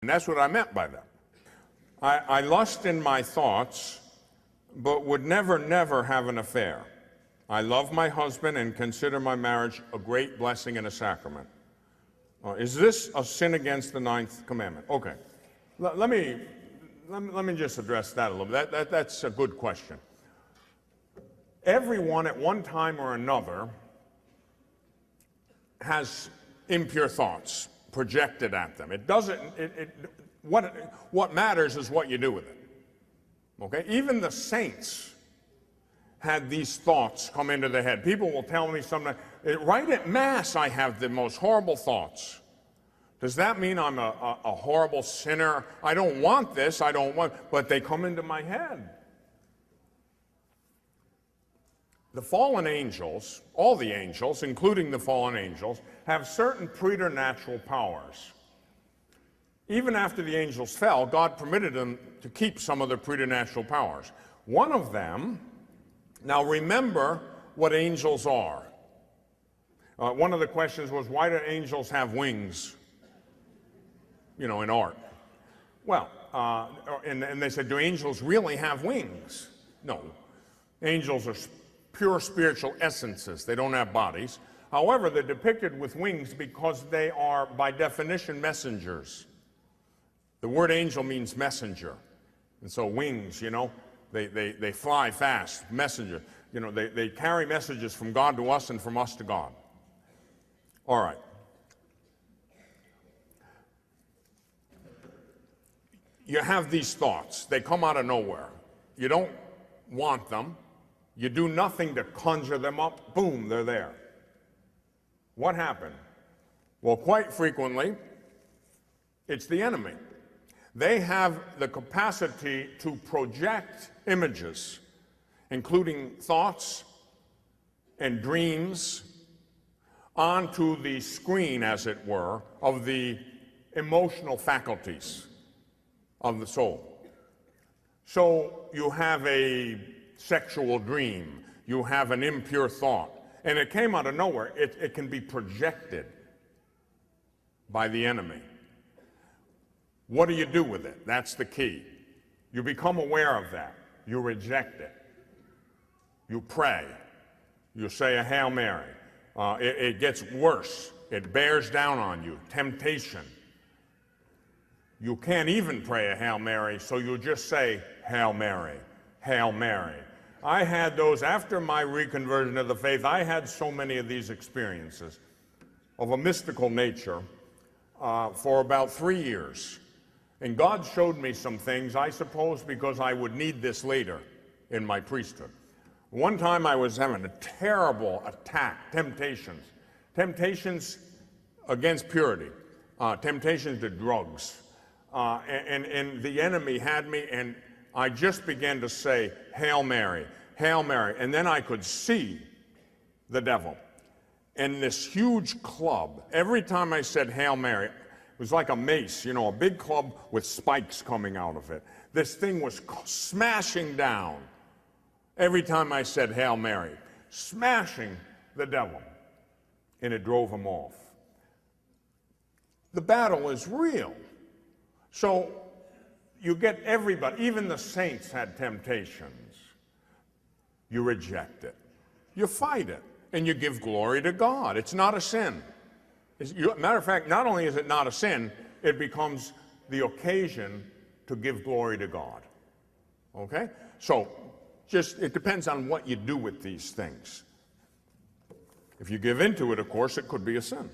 And that's what I meant by that. I lust in my thoughts, but would never have an affair. I love my husband and consider my marriage a great blessing and a sacrament. Is this a sin against the 9th commandment? Okay. Let me just address that a little bit. That's a good question. Everyone at one time or another has impure thoughts projected at them. It doesn't, what matters is what you do with it. Okay? Even the saints had these thoughts come into their head. People will tell me sometimes, right at Mass I have the most horrible thoughts. Does that mean I'm a horrible sinner? I don't want this, but they come into my head. The fallen angels, all the angels, including the fallen angels, have certain preternatural powers. Even after the angels fell, God permitted them to keep some of their preternatural powers. One of them, now remember what angels are. One of the questions was, why do angels have wings? You know, in art. Well, and they said, do angels really have wings? No. Angels are pure spiritual essences. They don't have bodies. However, they're depicted with wings because they are, by definition, messengers. The word angel means messenger. And so wings, you know, they fly fast, messenger. You know, they carry messages from God to us and from us to God. All right. You have these thoughts. They come out of nowhere. You don't want them. You do nothing to conjure them up. Boom, they're there. What happened? Well, quite frequently, it's the enemy. They have the capacity to project images, including thoughts and dreams, onto the screen, as it were, of the emotional faculties of the soul. So you have a sexual dream, you have an impure thought, and it came out of nowhere. It can be projected by the enemy. What do you do with it? That's the key. You become aware of that. You reject it. You pray. You say a Hail Mary. It gets worse. It bears down on you. Temptation. You can't even pray a Hail Mary, so you just say, Hail Mary, Hail Mary. I had those, after my reconversion of the faith, I had so many of these experiences of a mystical nature for about 3 years. And God showed me some things, I suppose because I would need this later in my priesthood. One time I was having a terrible attack, temptations against purity, temptations to drugs. And the enemy had me, and I just began to say, Hail Mary, Hail Mary. And then I could see the devil. And this huge club, every time I said Hail Mary, it was like a mace, you know, a big club with spikes coming out of it. This thing was smashing down every time I said Hail Mary, smashing the devil. And it drove him off. The battle is real. So you get everybody, even the saints had temptations. You reject it. You fight it. And you give glory to God. It's not a sin. Matter of fact, not only is it not a sin, it becomes the occasion to give glory to God. Okay? So, it depends on what you do with these things. If you give into it, of course, it could be a sin.